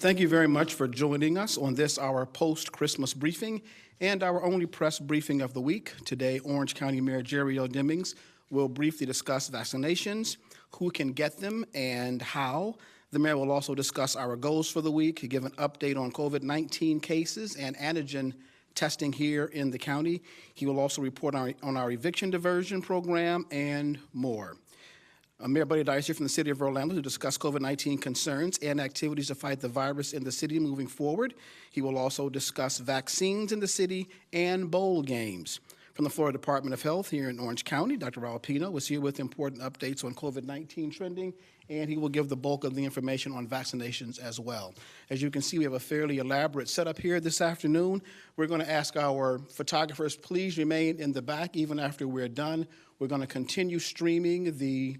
Thank you very much for joining us on this, our post-Christmas briefing and our only press briefing of the week. Today, Orange County Mayor Jerry L. Demings will briefly discuss vaccinations, who can get them, and how. The mayor will also discuss our goals for the week, give an update on COVID-19 cases and antigen testing here in the county. He will also report on our eviction diversion program and more. Mayor Buddy Dyer is here from the city of Orlando to discuss COVID-19 concerns and activities to fight the virus in the city moving forward. He will also discuss vaccines in the city and bowl games. From the Florida Department of Health here in Orange County, Dr. Raul Pino is here with important updates on COVID-19 trending, and he will give the bulk of the information on vaccinations as well. As you can see, we have a fairly elaborate setup here this afternoon. We're going to ask our photographers, please remain in the back even after we're done. We're going to continue streaming the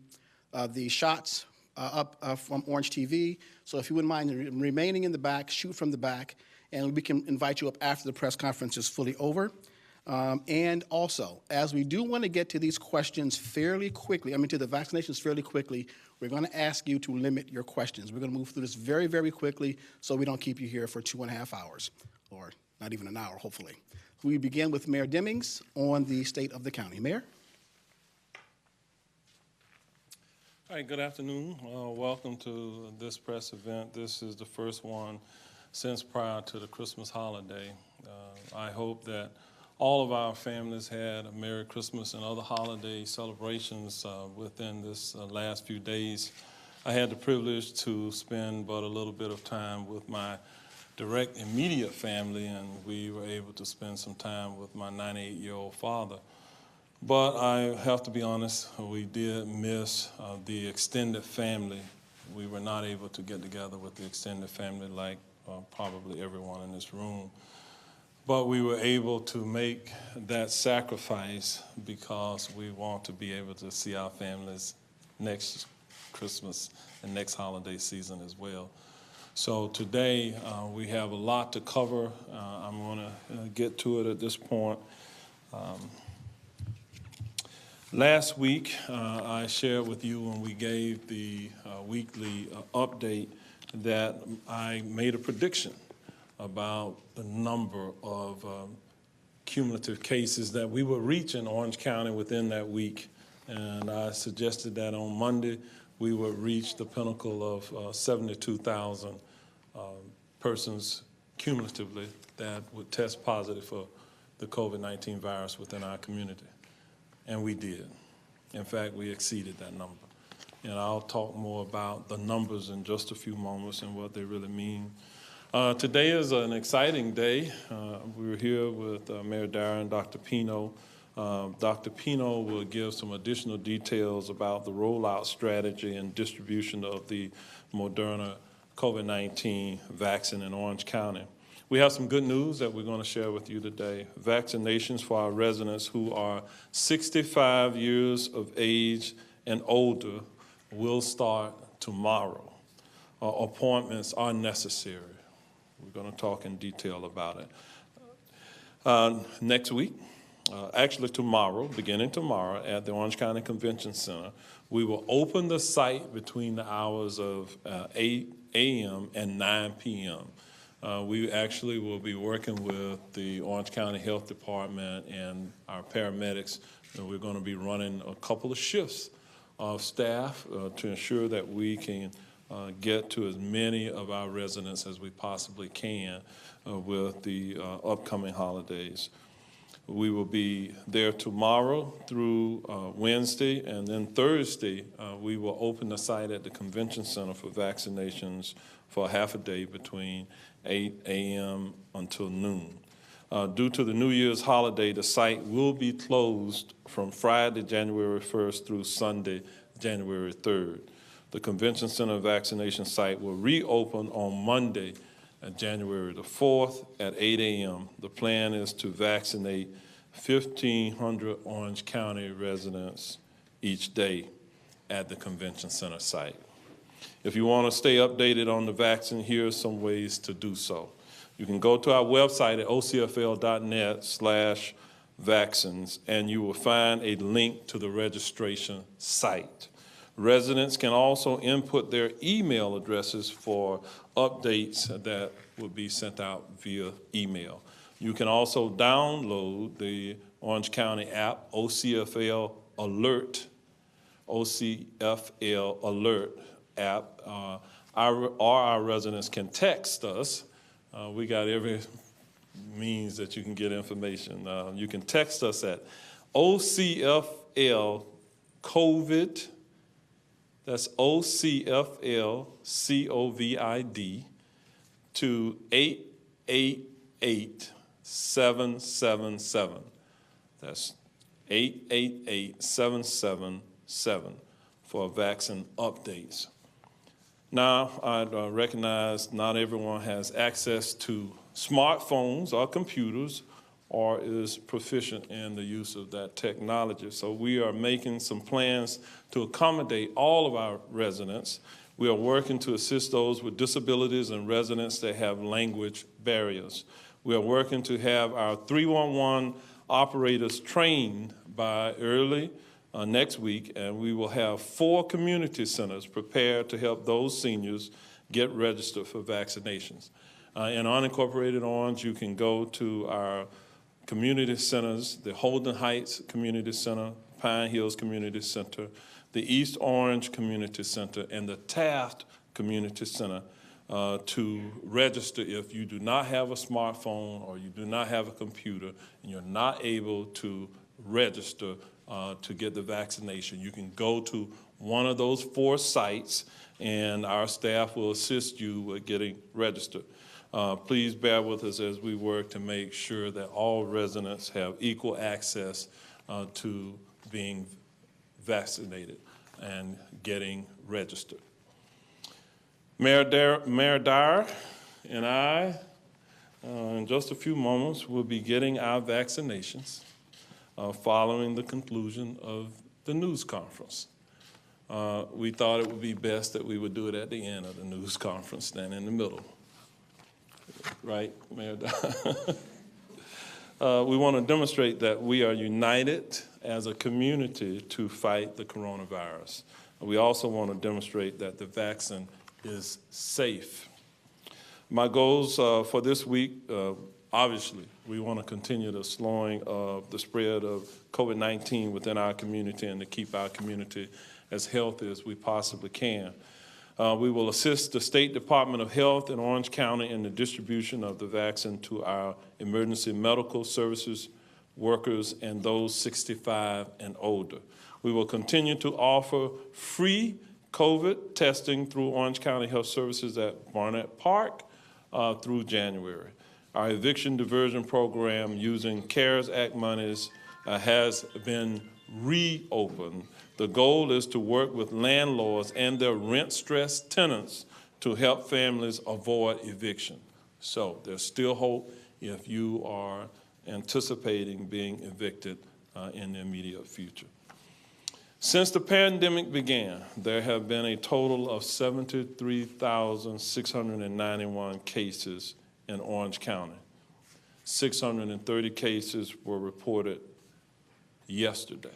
shots up from Orange TV. So if you wouldn't mind remaining in the back, shoot from the back, and we can invite you up after the press conference is fully over. And also, as we do want to get to these questions fairly quickly, to the vaccinations fairly quickly, we're going to ask you to limit your questions. We're going to move through this very, very quickly so we don't keep you here for 2.5 hours, or not even an hour, hopefully. We begin with Mayor Demings on the state of the county. Mayor? All right, good afternoon. Welcome to this press event. This is the first one since prior to the Christmas holiday. I hope that all of our families had a Merry Christmas and other holiday celebrations within this last few days. I had the privilege to spend but a little bit of time with my direct immediate family, and we were able to spend some time with my 98-year-old father. But I have to be honest, we did miss the extended family. We were not able to get together with the extended family like probably everyone in this room. But we were able to make that sacrifice because we want to be able to see our families next Christmas and next holiday season as well. So today we have a lot to cover. I'm going to get to it at this point. Last week, I shared with you when we gave the weekly update that I made a prediction about the number of cumulative cases that we would reach in Orange County within that week. And I suggested that on Monday, we would reach the pinnacle of 72,000 persons cumulatively that would test positive for the COVID-19 virus within our community. And we did. In fact, we exceeded that number. And I'll talk more about the numbers in just a few moments and what they really mean. Today is an exciting day. We were here with Mayor Dyer and Dr. Pino. Dr. Pino will give some additional details about the rollout strategy and distribution of the Moderna COVID-19 vaccine in Orange County. We have some good news that we're going to share with you today. Vaccinations for our residents who are 65 years of age and older will start tomorrow. Appointments are necessary. We're going to talk in detail about it. Next week, actually tomorrow, beginning tomorrow at the Orange County Convention Center, we will open the site between the hours of 8 a.m. and 9 p.m. We actually will be working with the Orange County Health Department and our paramedics, and we're going to be running a couple of shifts of staff to ensure that we can get to as many of our residents as we possibly can with the upcoming holidays. We will be there tomorrow through Wednesday, and then Thursday we will open the site at the Convention Center for vaccinations for half a day between 8 a.m. until noon. Due to the New Year's holiday, the site will be closed from Friday, January 1st through Sunday, January 3rd. The Convention Center vaccination site will reopen on Monday, January the 4th at 8 a.m. The plan is to vaccinate 1,500 Orange County residents each day at the Convention Center site. If you want to stay updated on the vaccine, here are some ways to do so. You can go to our website at ocfl.net/vaccines, and you will find a link to the registration site. Residents can also input their email addresses for updates that will be sent out via email. You can also download the Orange County app, OCFL Alert app. Our residents can text us. We got every means that you can get information. You can text us at OCFL COVID. That's OCFL COVID to 888-777. That's 888-777 for vaccine updates. Now, I recognize not everyone has access to smartphones or computers or is proficient in the use of that technology. So we are making some plans to accommodate all of our residents. We are working to assist those with disabilities and residents that have language barriers. We are working to have our 311 operators trained by early next week, and we will have 4 community centers prepared to help those seniors get registered for vaccinations. In unincorporated Orange, you can go to our community centers, the Holden Heights Community Center, Pine Hills Community Center, the East Orange Community Center, and the Taft Community Center to register if you do not have a smartphone or you do not have a computer and you're not able to register to get the vaccination. You can go to one of those 4 sites and our staff will assist you with getting registered. Please bear with us as we work to make sure that all residents have equal access to being vaccinated and getting registered. Mayor Dyer and I, in just a few moments, will be getting our vaccinations following the conclusion of the news conference. We thought it would be best that we would do it at the end of the news conference than in the middle. Right, Mayor Dyer? We want to demonstrate that we are united as a community to fight the coronavirus. We also want to demonstrate that the vaccine is safe. My goals for this week, obviously, we want to continue the slowing of the spread of COVID-19 within our community and to keep our community as healthy as we possibly can. We will assist the State Department of Health in Orange County in the distribution of the vaccine to our emergency medical services workers and those 65 and older. We will continue to offer free COVID testing through Orange County Health Services at Barnett Park through January. Our eviction diversion program using CARES Act monies has been reopened. The goal is to work with landlords and their rent-stressed tenants to help families avoid eviction. So there's still hope if you are anticipating being evicted in the immediate future. Since the pandemic began, there have been a total of 73,691 cases in Orange County. 630 cases were reported yesterday.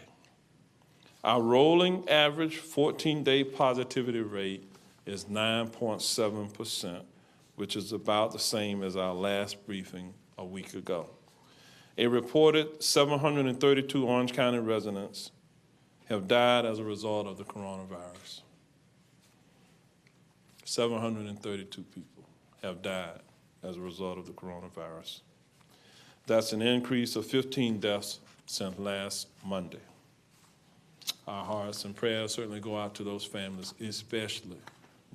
Our rolling average 14-day positivity rate is 9.7%, which is about the same as our last briefing a week ago. A reported 732 Orange County residents have died as a result of the coronavirus. 732 people have died as a result of the coronavirus. That's an increase of 15 deaths since last Monday. Our hearts and prayers certainly go out to those families, especially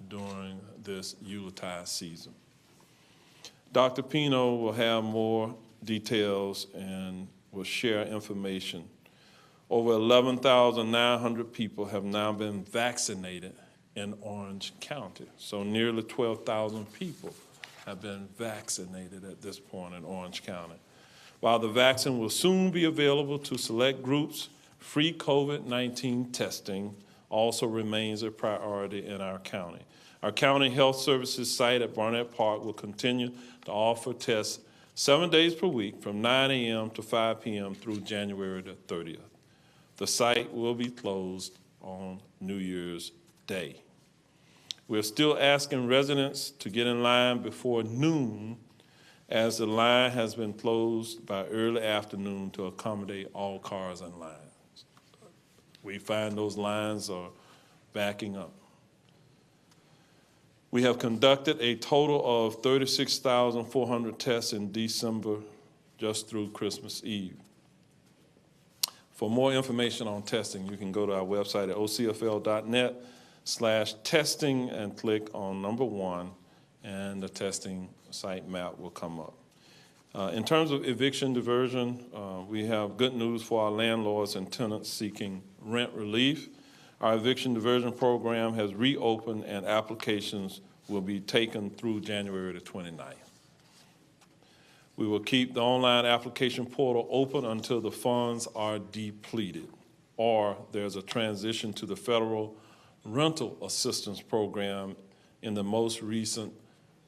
during this Yuletide season. Dr. Pino will have more details and will share information. Over 11,900 people have now been vaccinated in Orange County. So nearly 12,000 people have been vaccinated at this point in Orange County. While the vaccine will soon be available to select groups, free COVID-19 testing also remains a priority in our county. Our county health services site at Barnett Park will continue to offer tests 7 days per week from 9 a.m. to 5 p.m. through January the 30th. The site will be closed on New Year's Day. We're still asking residents to get in line before noon, as the line has been closed by early afternoon to accommodate all cars in line. We find those lines are backing up. We have conducted a total of 36,400 tests in December just through Christmas Eve. For more information on testing, you can go to our website at ocfl.net/testing and click on number 1, and the testing site map will come up. In terms of eviction diversion, we have good news for our landlords and tenants seeking rent relief. Our eviction diversion program has reopened, and applications will be taken through January the 29th. We will keep the online application portal open until the funds are depleted or there's a transition to the federal rental assistance program in the most recent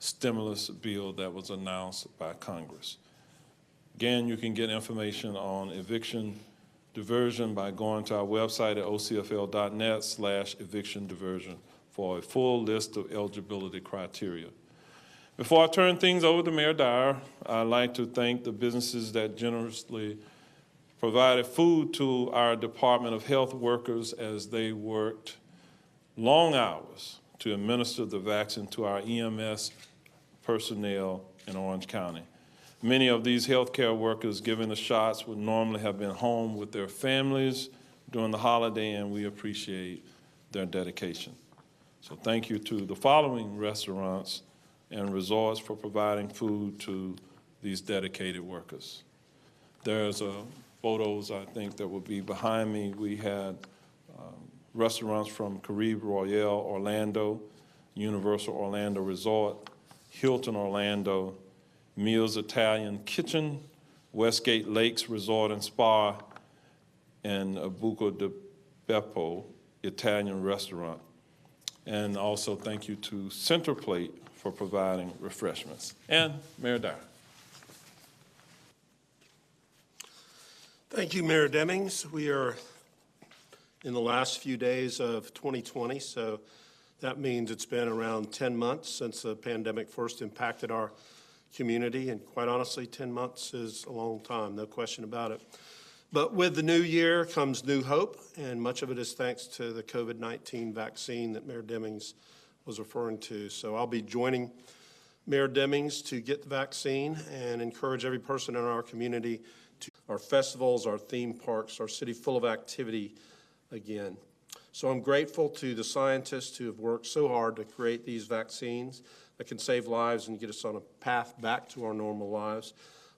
stimulus bill that was announced by Congress. Again, you can get information on eviction diversion by going to our website at ocfl.net/eviction diversion for a full list of eligibility criteria. Before I turn things over to Mayor Dyer, I'd like to thank the businesses that generously provided food to our Department of Health workers as they worked long hours to administer the vaccine to our EMS personnel in Orange County. Many of these healthcare workers given the shots would normally have been home with their families during the holiday, and we appreciate their dedication. So thank you to the following restaurants and resorts for providing food to these dedicated workers. There's photos, I think, that will be behind me. We had restaurants from Caribe Royale Orlando, Universal Orlando Resort, Hilton Orlando, Meals Italian Kitchen, Westgate Lakes Resort and Spa, and Buco di Beppo Italian Restaurant. And also thank you to Center Plate for providing refreshments. And Mayor Dyer. Thank you, Mayor Demings. We are in the last few days of 2020, so that means it's been around 10 months since the pandemic first impacted our community, and quite honestly, 10 months is a long time, no question about it. But with the new year comes new hope, and much of it is thanks to the COVID-19 vaccine that Mayor Demings was referring to. So I'll be joining Mayor Demings to get the vaccine and encourage every person in our community to our festivals, our theme parks, our city full of activity again. So I'm grateful to the scientists who have worked so hard to create these vaccines that can save lives and get us on a path back to our normal lives.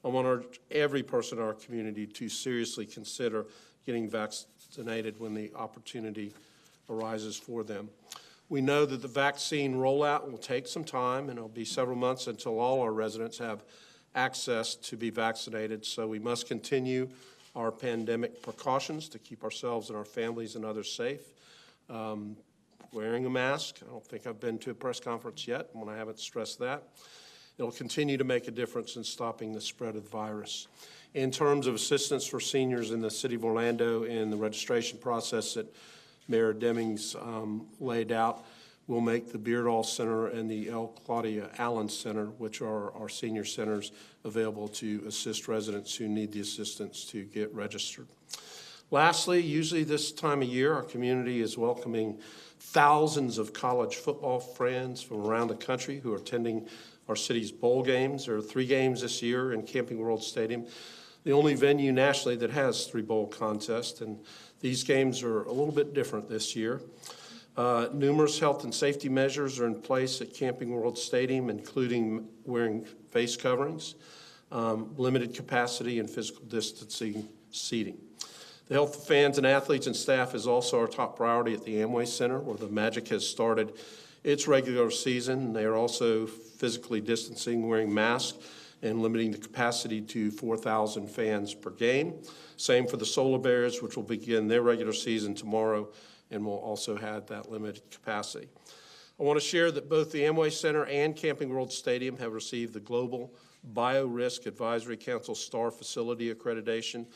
I want to urge every person in our community to seriously consider getting vaccinated when the opportunity arises for them. We know that the vaccine rollout will take some time, and it'll be several months until all our residents have access to be vaccinated. So we must continue our pandemic precautions to keep ourselves and our families and others safe. Wearing a mask, I don't think I've been to a press conference yet when I haven't stressed that. It'll continue to make a difference in stopping the spread of the virus. In terms of assistance for seniors in the city of Orlando in the registration process that Mayor Demings laid out, we'll make the Beardall Center and the L. Claudia Allen Center, which are our senior centers, available to assist residents who need the assistance to get registered. Lastly, usually this time of year, our community is welcoming thousands of college football friends from around the country who are attending our city's bowl games. There are 3 games this year in Camping World Stadium, the only venue nationally that has 3 bowl contests, and these games are a little bit different this year. Numerous health and safety measures are in place at Camping World Stadium, including wearing face coverings, limited capacity, and physical distancing seating. The health of fans and athletes and staff is also our top priority at the Amway Center, where the Magic has started its regular season. They are also physically distancing, wearing masks, and limiting the capacity to 4,000 fans per game. Same for the Solar Bears, which will begin their regular season tomorrow and will also have that limited capacity. I want to share that both the Amway Center and Camping World Stadium have received the Global Biorisk Advisory Council STAR Facility Accreditation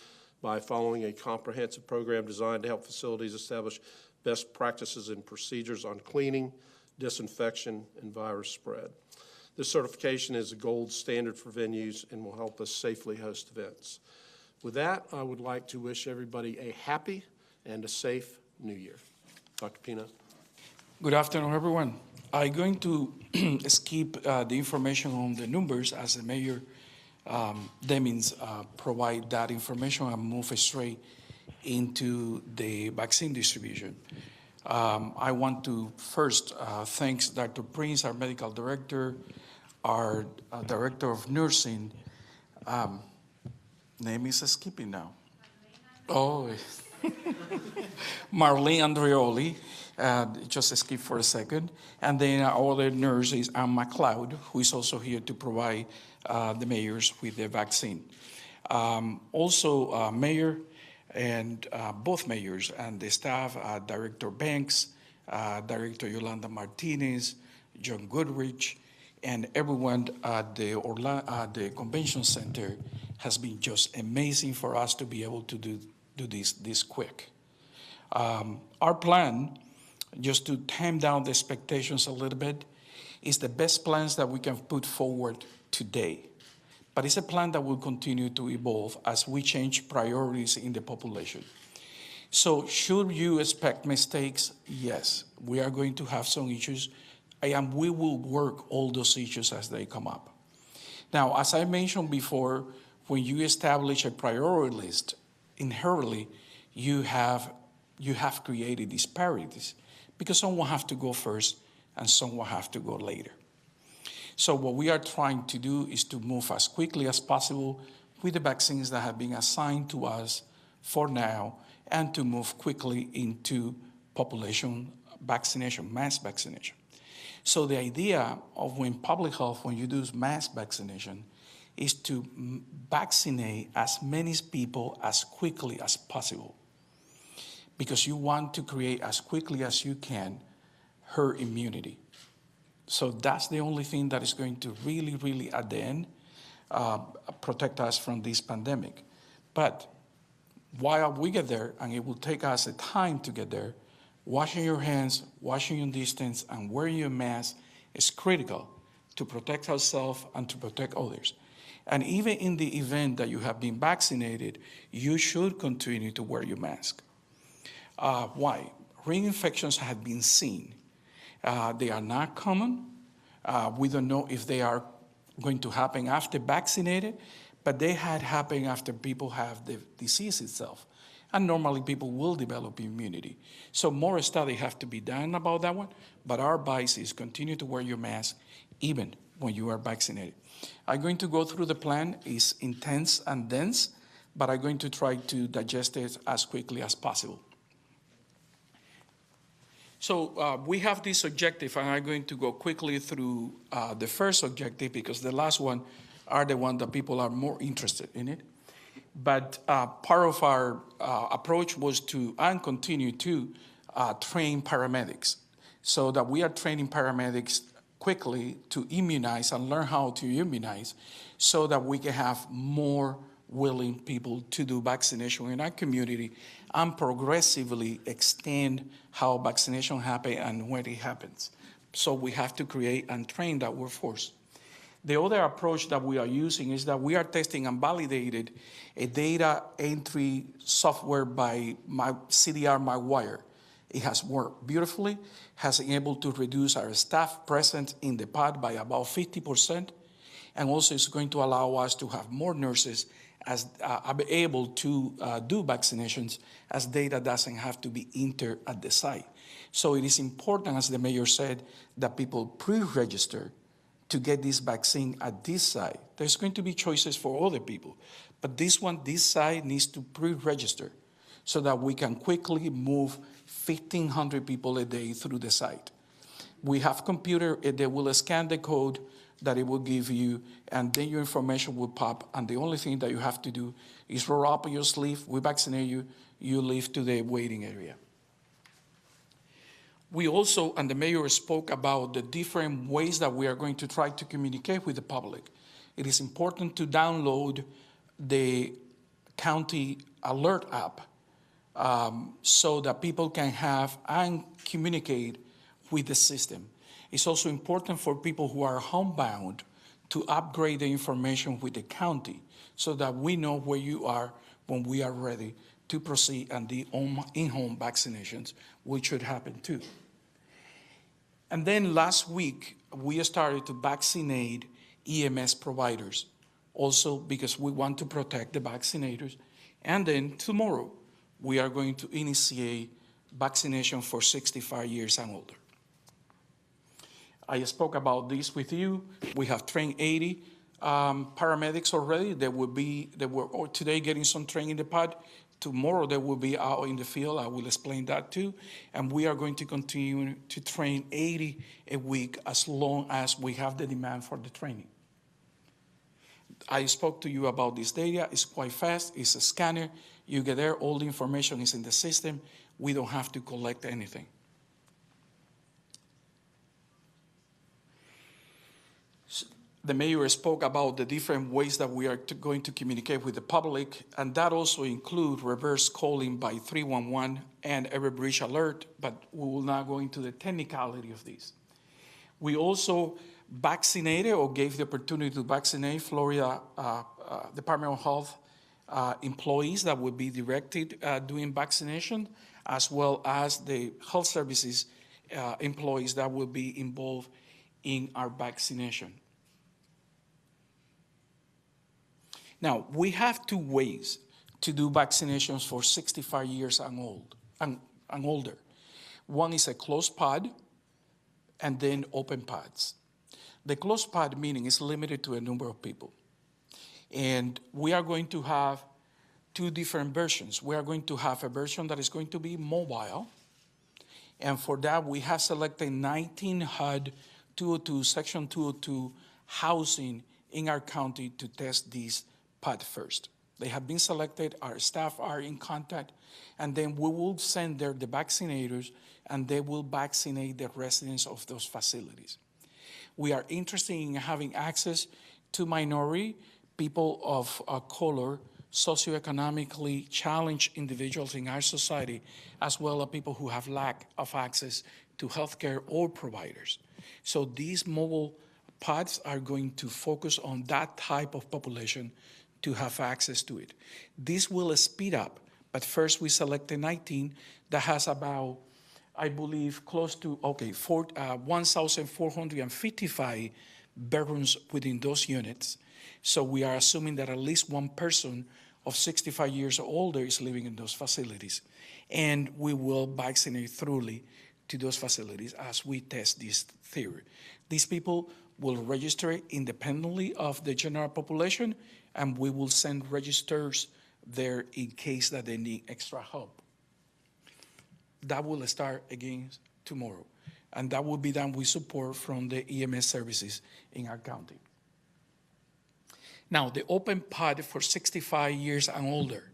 by following a comprehensive program designed to help facilities establish best practices and procedures on cleaning, disinfection, and virus spread. This certification is a gold standard for venues and will help us safely host events. With that, I would like to wish everybody a happy and a safe New Year. Dr. Pino. Good afternoon, everyone. I'm going to skip the information on the numbers as the Mayor Demings provide that information and move straight into the vaccine distribution. I want to first thank Dr. Prince, our medical director, our director of nursing. Name is escaping now. Oh, Marlene Andreoli. Just skip for a second. And then our other nurse is Ann McLeod, who is also here to provide the mayors with the vaccine. Also, Mayor and both mayors and the staff, Director Banks, Director Yolanda Martinez, John Goodrich, and everyone at the Convention Center has been just amazing for us to be able to do this quick. Our plan, just to tame down the expectations a little bit, is the best plans that we can put forward today. But it's a plan that will continue to evolve as we change priorities in the population. So should you expect mistakes? Yes, we are going to have some issues, and we will work all those issues as they come up. Now, as I mentioned before, when you establish a priority list, inherently you have created disparities because someone has to go first and someone has to go later. So what we are trying to do is to move as quickly as possible with the vaccines that have been assigned to us for now and to move quickly into population vaccination, mass vaccination. So the idea of when public health, when you do mass vaccination, is to vaccinate as many people as quickly as possible because you want to create as quickly as you can herd immunity. So that's the only thing that is going to really, really, at the end, protect us from this pandemic. But while we get there, and it will take us a time to get there, washing your hands, washing your distance, and wearing your mask is critical to protect ourselves and to protect others. And even in the event that you have been vaccinated, you should continue to wear your mask. Why? Reinfections have been seen. They are not common. We don't know if they are going to happen after vaccinated, but they had happened after people have the disease itself. And normally people will develop immunity. So more studies have to be done about that one, but our advice is continue to wear your mask even when you are vaccinated. I'm going to go through the plan. It's intense and dense, but I'm going to try to digest it as quickly as possible. So we have this objective, and I'm going to go quickly through the first objective because the last one are the one that people are more interested in it. But part of our approach was to, and continue to, train paramedics so that we are training paramedics quickly to immunize and learn how to immunize so that we can have more willing people to do vaccination in our community and progressively extend how vaccination happens and when it happens. So we have to create and train that workforce. The other approach that we are using is that we are testing and validated a data entry software by CDR MyWire. It has worked beautifully, has been able to reduce our staff presence in the pod by about 50%, and also is going to allow us to have more nurses as able to do vaccinations as data doesn't have to be entered at the site. So it is important, as the mayor said, that people pre-register to get this vaccine at this site. There's going to be choices for other people, but this site needs to pre-register so that we can quickly move 1,500 people a day through the site. We have computer, they will scan the code that it will give you, and then your information will pop, and the only thing that you have to do is roll up your sleeve, we vaccinate you, you leave to the waiting area. We also, and the mayor spoke about the different ways that we are going to try to communicate with the public. It is important to download the county alert app so that people can have and communicate with the system. It's also important for people who are homebound to upgrade the information with the county so that we know where you are when we are ready to proceed, and the in-home vaccinations, which should happen too. And then last week, we started to vaccinate EMS providers, also because we want to protect the vaccinators. And then tomorrow, we are going to initiate vaccination for 65 years and older. I spoke about this with you. We have trained 80 paramedics already. They were today getting some training in the pod. Tomorrow they will be out in the field. I will explain that too. And we are going to continue to train 80 a week as long as we have the demand for the training. I spoke to you about this data. It's quite fast. It's a scanner. You get there, all the information is in the system. We don't have to collect anything. The mayor spoke about the different ways that we are going to communicate with the public, and that also includes reverse calling by 311 and every breach alert, but we will not go into the technicality of this. We also vaccinated or gave the opportunity to vaccinate Florida Department of Health employees that will be directed doing vaccination, as well as the health services employees that will be involved in our vaccination. Now, we have two ways to do vaccinations for 65 years and older. One is a closed pod, and then open pods. The closed pod meaning is limited to a number of people. And we are going to have two different versions. We are going to have a version that is going to be mobile, and for that we have selected 19 HUD 202, Section 202 housing in our county to test these pod first. They have been selected, our staff are in contact, and then we will send there the vaccinators, and they will vaccinate the residents of those facilities. We are interested in having access to minority, people of color, socioeconomically challenged individuals in our society, as well as people who have lack of access to healthcare or providers. So these mobile pods are going to focus on that type of population to have access to it. This will speed up, but first we selected 19 that has about, I believe, close to, 1,455 bedrooms within those units. So we are assuming that at least one person of 65 years or older is living in those facilities. And we will vaccinate thoroughly to those facilities as we test this theory. These people will register independently of the general population, and we will send registers there in case that they need extra help. That will start again tomorrow, and that will be done with support from the EMS services in our county. Now, the open pod for 65 years and older,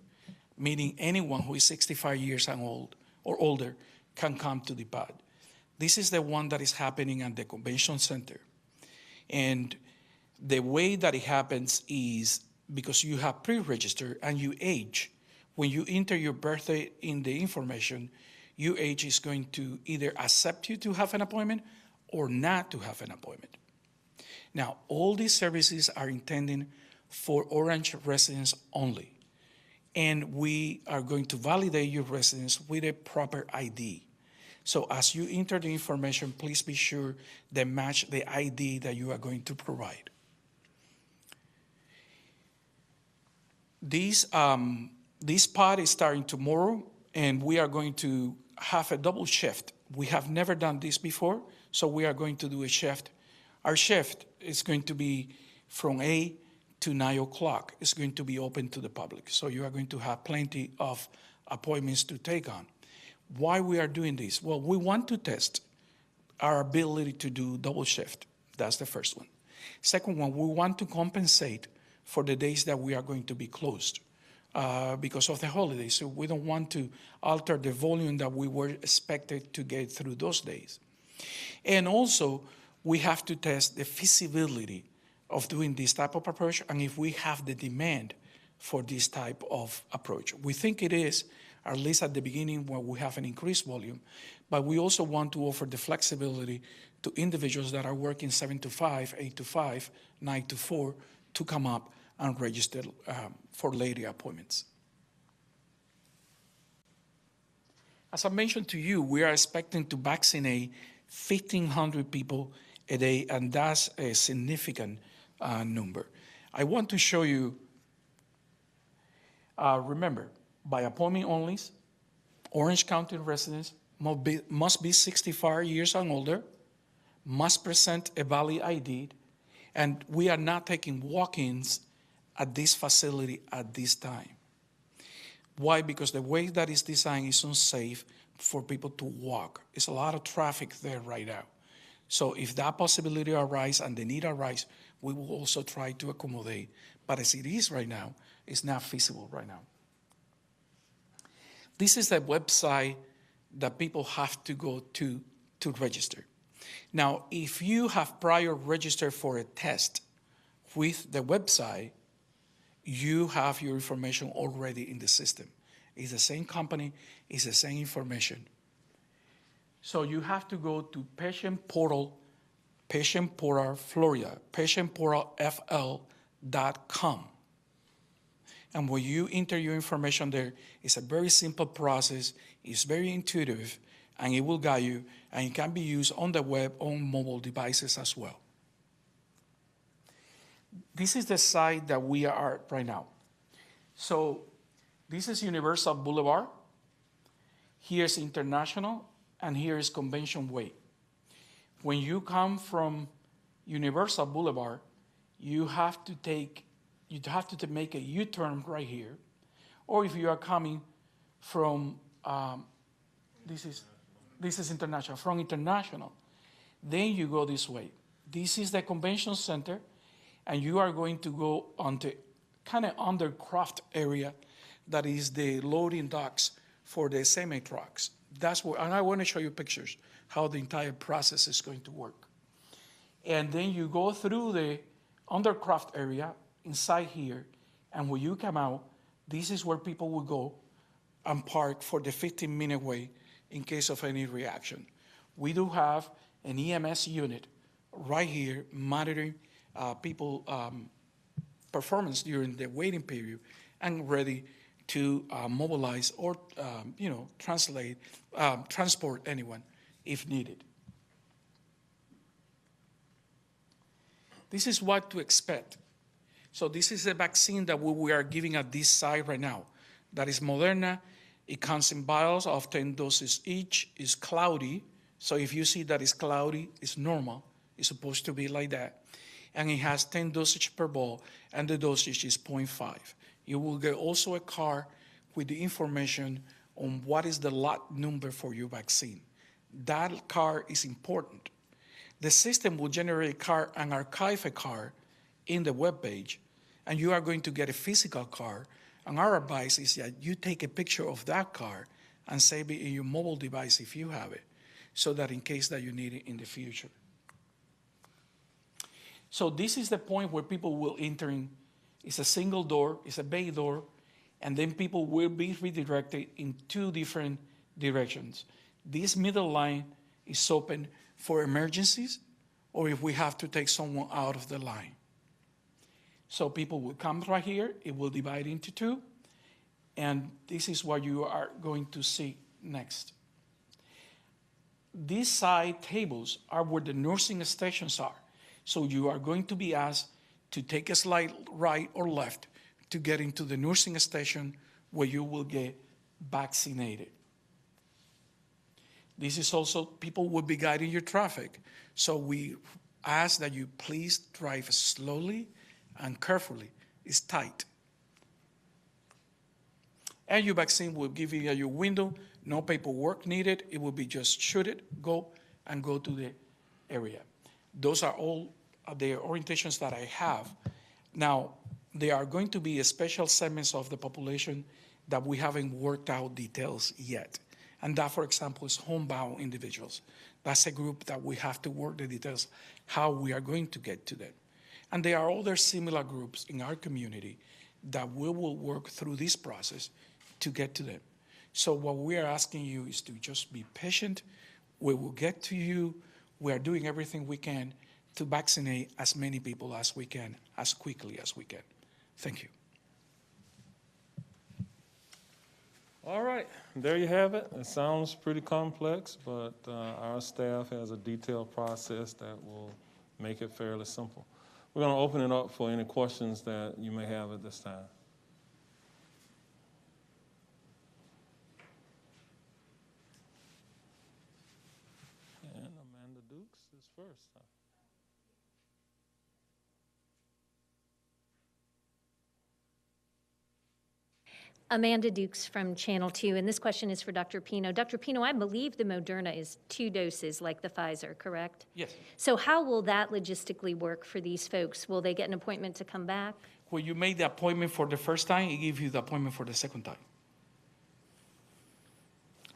meaning anyone who is 65 years and old or older can come to the pod. This is the one that is happening at the convention center. And the way that it happens is because you have pre-registered and you age. When you enter your birthday in the information, your age is going to either accept you to have an appointment or not to have an appointment. Now, all these services are intended for Orange residents only. And we are going to validate your residence with a proper ID. So as you enter the information, please be sure they match the ID that you are going to provide. This pod is starting tomorrow, and we are going to have a double shift. We have never done this before, so we are going to do a shift. Our shift is going to be from 8 to 9 o'clock. It's going to be open to the public, so you are going to have plenty of appointments to take on. Why we are doing this? Well, we want to test our ability to do double shift. That's the first one. Second one, we want to compensate for the days that we are going to be closed because of the holidays. So we don't want to alter the volume that we were expected to get through those days. And also, we have to test the feasibility of doing this type of approach, and if we have the demand for this type of approach. We think it is, at least at the beginning when we have an increased volume, but we also want to offer the flexibility to individuals that are working 7 to 5, 8 to 5, 9 to 4 to come up and register for later appointments. As I mentioned to you, we are expecting to vaccinate 1,500 people a day, and that's a significant number. I want to show you, remember, by appointment only, Orange County residents must be 65 years and older, must present a valid ID, and we are not taking walk-ins at this facility at this time. Why? Because the way that it's designed is unsafe for people to walk. There's a lot of traffic there right now. So if that possibility arises and the need arises, we will also try to accommodate. But as it is right now, it's not feasible right now. This is the website that people have to go to register. Now, if you have prior registered for a test with the website, you have your information already in the system. It's the same company, it's the same information. So you have to go to Patient Portal Florida, patientportalfl.com. And when you enter your information there, it's a very simple process, it's very intuitive, and it will guide you, and it can be used on the web, on mobile devices as well. This is the site that we are at right now. So this is Universal Boulevard. Here's International, and here is Convention Way. When you come from Universal Boulevard, you have to make a U-turn right here. Or if you are coming from, this is International, from International, then you go this way. This is the convention center, and you are going to go on the kind of undercraft area that is the loading docks for the semi-trucks. That's where, and I want to show you pictures, how the entire process is going to work. And then you go through the undercraft area inside here, and when you come out, this is where people will go and park for the 15-minute wait in case of any reaction. We do have an EMS unit right here monitoring people performance during the waiting period and ready to mobilize or transport anyone if needed. This is what to expect. So this is a vaccine that we are giving at this site right now. That is Moderna. It comes in vials of 10 doses each. It's cloudy. So if you see that it's cloudy, it's normal. It's supposed to be like that. And it has 10 dosage per ball, and the dosage is 0.5. You will get also a card with the information on what is the lot number for your vaccine. That card is important. The system will generate a card and archive a card in the web page, and you are going to get a physical card. And our advice is that you take a picture of that card and save it in your mobile device if you have it, so that in case that you need it in the future. So this is the point where people will enter in. It's a single door, it's a bay door, and then people will be redirected in two different directions. This middle line is open for emergencies, or if we have to take someone out of the line. So people will come right here, it will divide into two, and this is what you are going to see next. These side tables are where the nursing stations are. So you are going to be asked to take a slide right or left to get into the nursing station where you will get vaccinated. This is also, people will be guiding your traffic. So we ask that you please drive slowly and carefully. It's tight. And your vaccine will give you your window, no paperwork needed. It will be just shoot it, go to the area. Those are all the orientations that I have. Now, there are going to be special segments of the population that we haven't worked out details yet. And that, for example, is homebound individuals. That's a group that we have to work the details, how we are going to get to them. And there are other similar groups in our community that we will work through this process to get to them. So what we are asking you is to just be patient. We will get to you. We are doing everything we can to vaccinate as many people as we can, as quickly as we can. Thank you. All right, there you have it. It sounds pretty complex, but our staff has a detailed process that will make it fairly simple. We're going to open it up for any questions that you may have at this time. And Amanda Dukes is first. Amanda Dukes from Channel 2, and this question is for Dr. Pino. Dr. Pino, I believe the Moderna is 2 doses like the Pfizer, correct? Yes. So how will that logistically work for these folks? Will they get an appointment to come back? When you make the appointment for the first time, it gives you the appointment for the second time.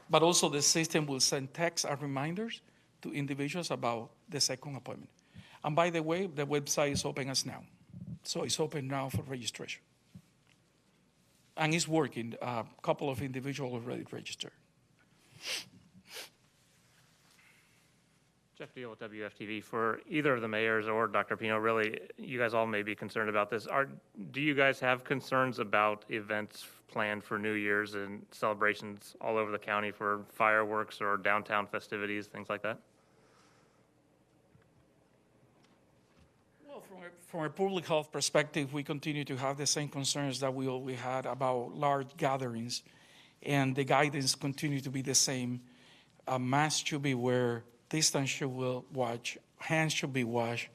But also the system will send texts and reminders to individuals about the second appointment. And by the way, the website is open as now. So it's open now for registration. And it's working. A couple of individuals already registered. Jeff Deal with WFTV. For either of the mayors or Dr. Pino, really, you guys all may be concerned about this. Do you guys have concerns about events planned for New Year's and celebrations all over the county for fireworks or downtown festivities, things like that? Well, from a public health perspective, we continue to have the same concerns that we always had about large gatherings, and the guidance continue to be the same. A mask should be wear, distance should be watched, hands should be washed,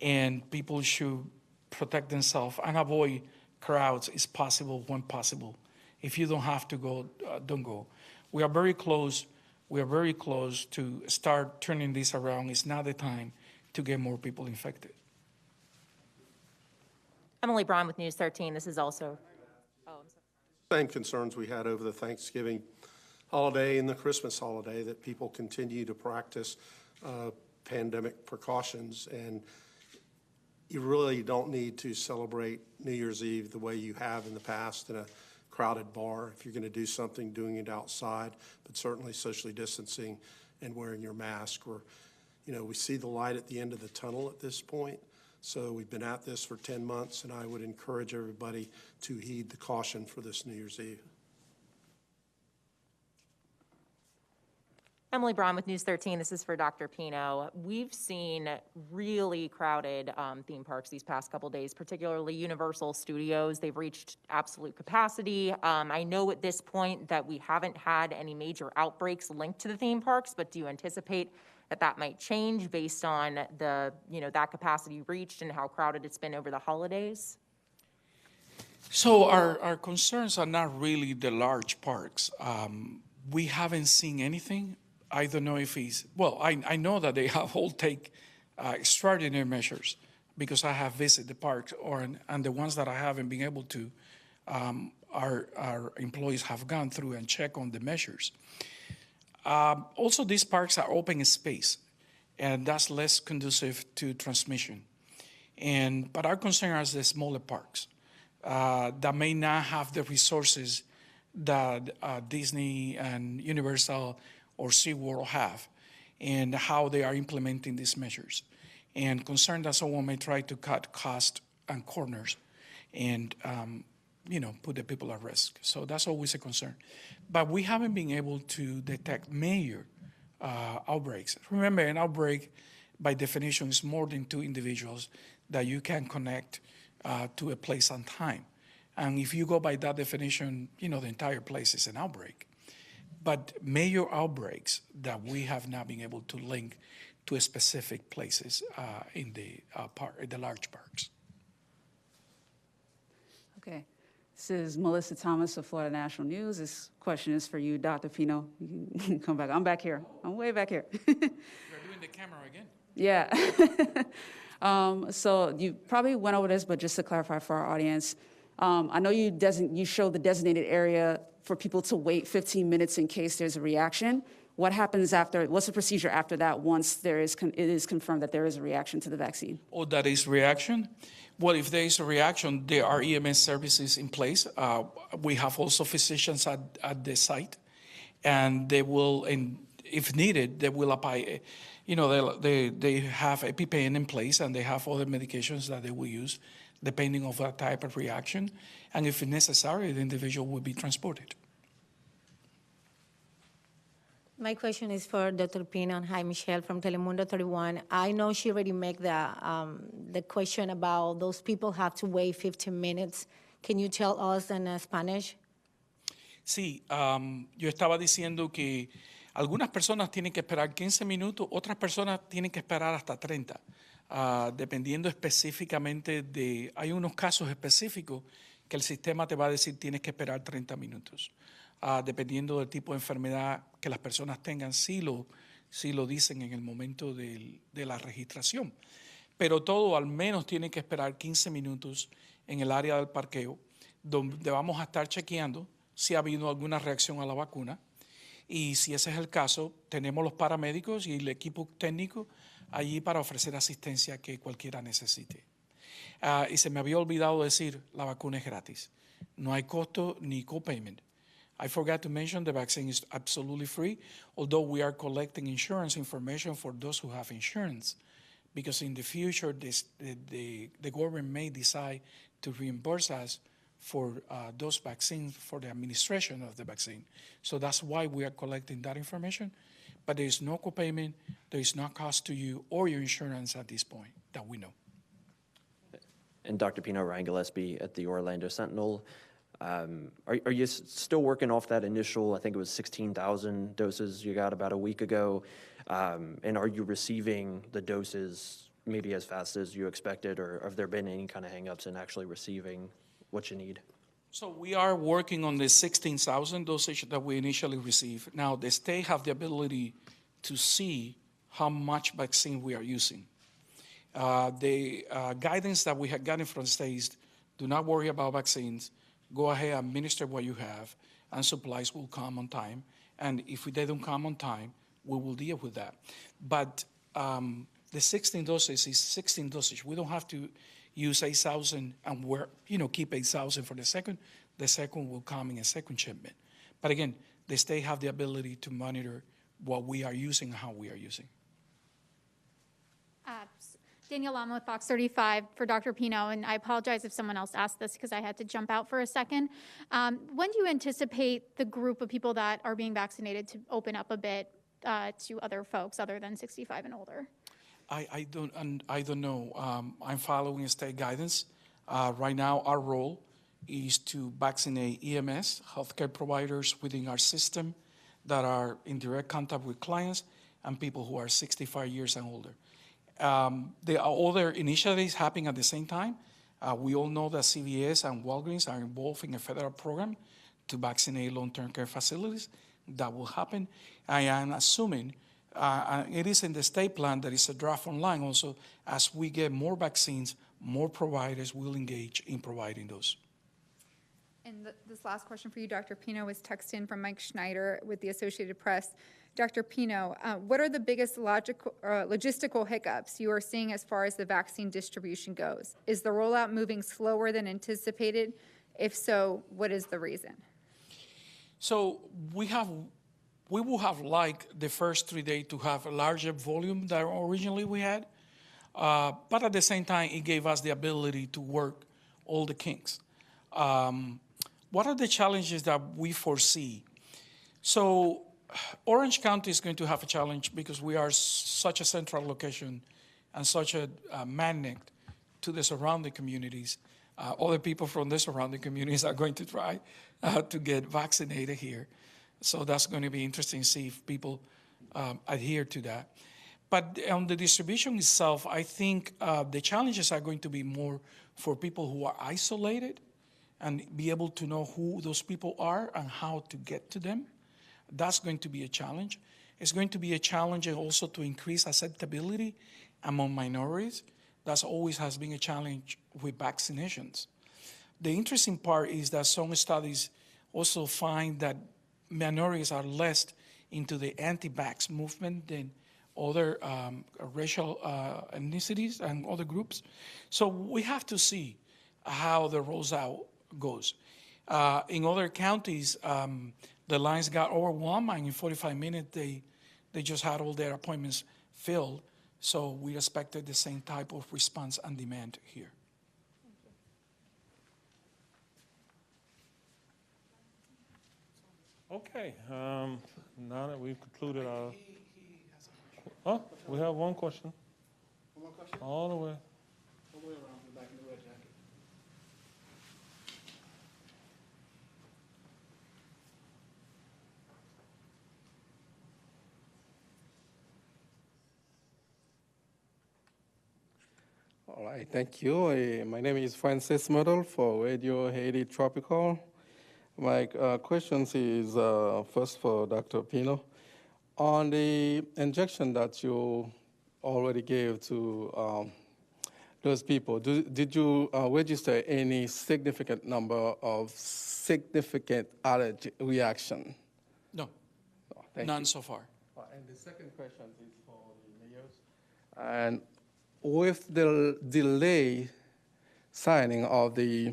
and people should protect themselves and avoid crowds as possible when possible. If you don't have to go, don't go. We are very close. We are very close to start turning this around. It's not the time to get more people infected. Emily Braun with News 13. This is also. Oh, I'm sorry. Same concerns we had over the Thanksgiving holiday and the Christmas holiday, that people continue to practice pandemic precautions. And you really don't need to celebrate New Year's Eve the way you have in the past in a crowded bar. If you're going to do something, doing it outside, but certainly socially distancing and wearing your mask. We see the light at the end of the tunnel at this point. So we've been at this for 10 months, and I would encourage everybody to heed the caution for this New Year's Eve. Emily Braun with News 13. This is for Dr. Pino. We've seen really crowded theme parks these past couple days, particularly Universal Studios. They've reached absolute capacity. I know at this point that we haven't had any major outbreaks linked to the theme parks, but do you anticipate that might change based on the, that capacity reached and how crowded it's been over the holidays? So our concerns are not really the large parks. We haven't seen anything. I don't know if I know that they have all take extraordinary measures, because I have visited the parks, and the ones that I haven't been able to, our employees have gone through and checked on the measures. Also, these parks are open space, and that's less conducive to transmission. But our concern is the smaller parks that may not have the resources that Disney and Universal or SeaWorld have, and how they are implementing these measures. And concerned that someone may try to cut costs and corners and put the people at risk. So that's always a concern. But we haven't been able to detect major outbreaks. Remember, an outbreak, by definition, is more than 2 individuals that you can connect to a place and time. And if you go by that definition, the entire place is an outbreak. But major outbreaks that we have not been able to link to specific places in the large parks. Okay. This is Melissa Thomas of Florida National News. This question is for you, Dr. Pino. You can come back. I'm back here. I'm way back here. You're doing the camera again. Yeah. So you probably went over this, but just to clarify for our audience, I know you showed the designated area for people to wait 15 minutes in case there's a reaction. What happens after, what's the procedure after that once it is confirmed that there is a reaction to the vaccine? Or that is reaction? Well, if there is a reaction, there are EMS services in place. We have also physicians at the site, and they will, and if needed, they will apply, they have EpiPen in place, and they have other medications that they will use depending on what type of reaction. And if necessary, the individual will be transported. My question is for Dr. Pino. Hi, Michelle from Telemundo 31. I know she already made the question about those people have to wait 15 minutes. Can you tell us in Spanish? Sí, yo estaba diciendo que algunas personas tienen que esperar 15 minutos, otras personas tienen que esperar hasta 30, dependiendo específicamente hay unos casos específicos que el sistema te va a decir tienes que esperar 30 minutos. Dependiendo del tipo de enfermedad que las personas tengan, sí lo dicen en el momento de la registración. Pero todo al menos tiene que esperar 15 minutos en el área del parqueo, donde vamos a estar chequeando si ha habido alguna reacción a la vacuna. Y si ese es el caso, tenemos los paramédicos y el equipo técnico allí para ofrecer asistencia que cualquiera necesite. Y se me había olvidado decir, la vacuna es gratis. No hay costo ni copayment. I forgot to mention the vaccine is absolutely free, although we are collecting insurance information for those who have insurance, because in the future, the government may decide to reimburse us for those vaccines, for the administration of the vaccine. So that's why we are collecting that information, but there is no copayment, there is no cost to you or your insurance at this point that we know. And Dr. Pino, Ryan Gillespie at the Orlando Sentinel. Are you still working off that initial, I think it was 16,000 doses you got about a week ago? And are you receiving the doses maybe as fast as you expected, or have there been any kind of hangups in actually receiving what you need? So we are working on the 16,000 dosage that we initially received. Now, the state have the ability to see how much vaccine we are using. The guidance that we have gotten from the states, do not worry about vaccines. Go ahead, administer what you have, and supplies will come on time. And if they don't come on time, we will deal with that. But the 16 doses is 16 dosage. We don't have to use 8,000 and keep 8,000 for the second. The second will come in a second shipment. But again, the state have the ability to monitor what we are using and how we are using. Danielle Lama with Fox 35 for Dr. Pino, and I apologize if someone else asked this because I had to jump out for a second. When do you anticipate the group of people that are being vaccinated to open up a bit to other folks other than 65 and older? I don't know. I'm following state guidance. Right now, our role is to vaccinate EMS, healthcare providers within our system that are in direct contact with clients, and people who are 65 years and older. There are other initiatives happening at the same time. We all know that CVS and Walgreens are involved in a federal program to vaccinate long-term care facilities. That will happen. I am assuming it is in the state plan that is a draft online also. As we get more vaccines, more providers will engage in providing those. And this last question for you, Dr. Pino, was texted in from Mike Schneider with the Associated Press. Dr. Pino, what are the biggest logistical hiccups you are seeing as far as the vaccine distribution goes? Is the rollout moving slower than anticipated? If so, what is the reason? So we will have liked the first 3 days to have a larger volume than originally we had, but at the same time, it gave us the ability to work all the kinks. What are the challenges that we foresee? So Orange County is going to have a challenge because we are such a central location and such a magnet to the surrounding communities. Other people from the surrounding communities are going to try to get vaccinated here. So that's going to be interesting to see if people adhere to that. But on the distribution itself, I think the challenges are going to be more for people who are isolated and be able to know who those people are and how to get to them. That's going to be a challenge. It's going to be a challenge also to increase acceptability among minorities. That always has been a challenge with vaccinations. The interesting part is that some studies also find that minorities are less into the anti-vax movement than other racial ethnicities and other groups. So we have to see how the rollout goes. In other counties, the lines got overwhelmed, and in 45 minutes, they just had all their appointments filled. So we expected the same type of response and demand here. Okay, now that we've concluded our, oh, we have one question, One more question? all the way. All the way around to the back in the red jacket. All right, thank you. My name is Francis Model for Radio Haiti Tropical. My questions is first for Dr. Pino. On the injection that you already gave to those people, did you register any significant number of significant allergy reaction? No, Thank none you. so far. And the second question is for the mayors. And with the delay signing of the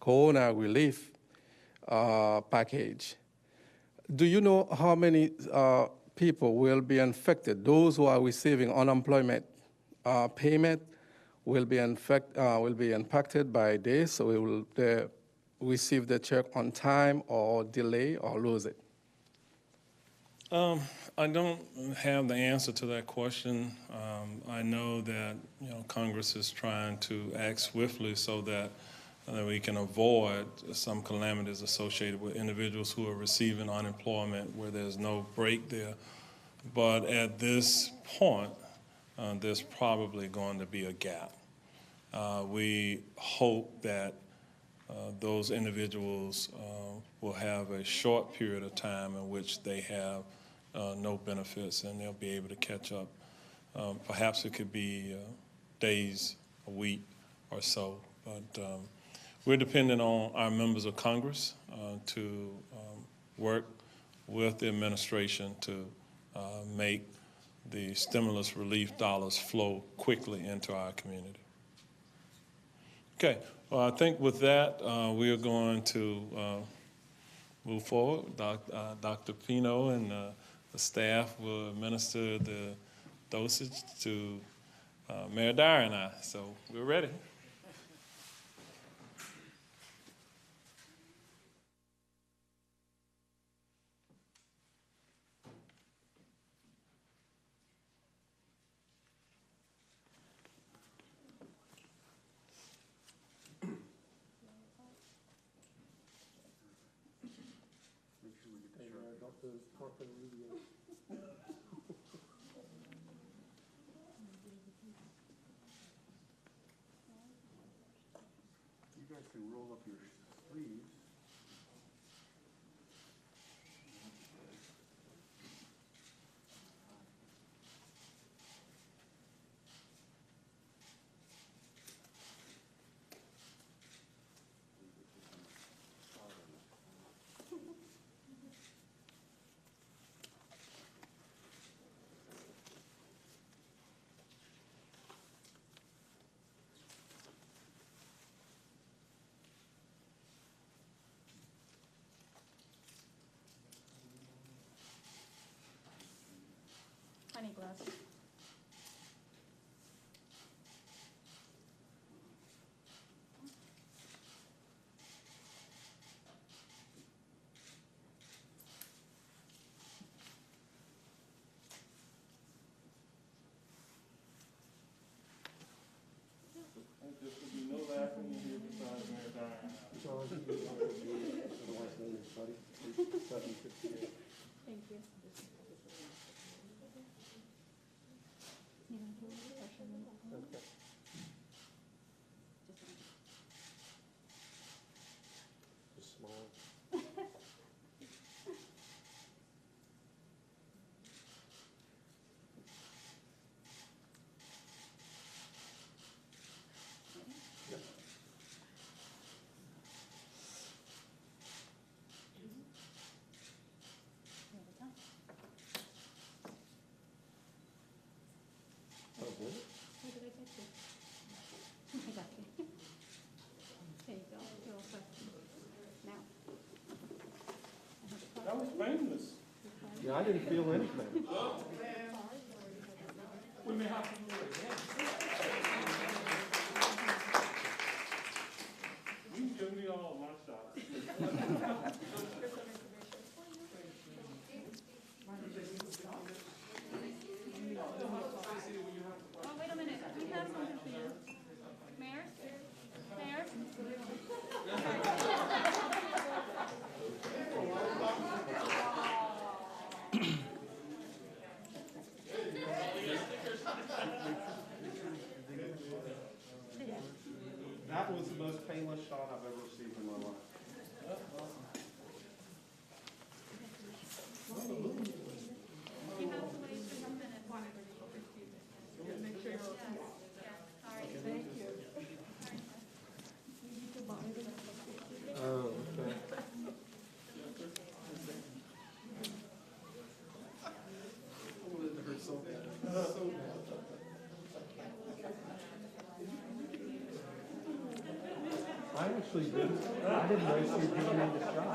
Corona relief package, do you know how many people will be infected? Those who are receiving unemployment payment will be impacted by this, or will they receive the check on time or delay or lose it? I don't have the answer to that question. I know that Congress is trying to act swiftly so that we can avoid some calamities associated with individuals who are receiving unemployment where there's no break there. But at this point, there's probably going to be a gap. We hope that those individuals will have a short period of time in which they have no benefits and they'll be able to catch up. Perhaps it could be days, a week or so, but we're dependent on our members of Congress to work with the administration to make the stimulus relief dollars flow quickly into our community. Okay, well, I think with that, we are going to move forward. Dr. Pino and the staff will administer the dosage to Mayor Dyer and I, so we're ready. You guys can roll up your sleeves. Honey glass. Thank you. was painless. Yeah, I didn't feel anything. We may have to do it again. You can give me all my shots. Oh, wait a minute, we have something for you. Mayor? Mayor? That was the most painless shot I've ever received in my life. You have to wait for 1 minute. Make sure you're okay. All right, thank you. Oh, okay. I actually didn't know she was giving me the shot.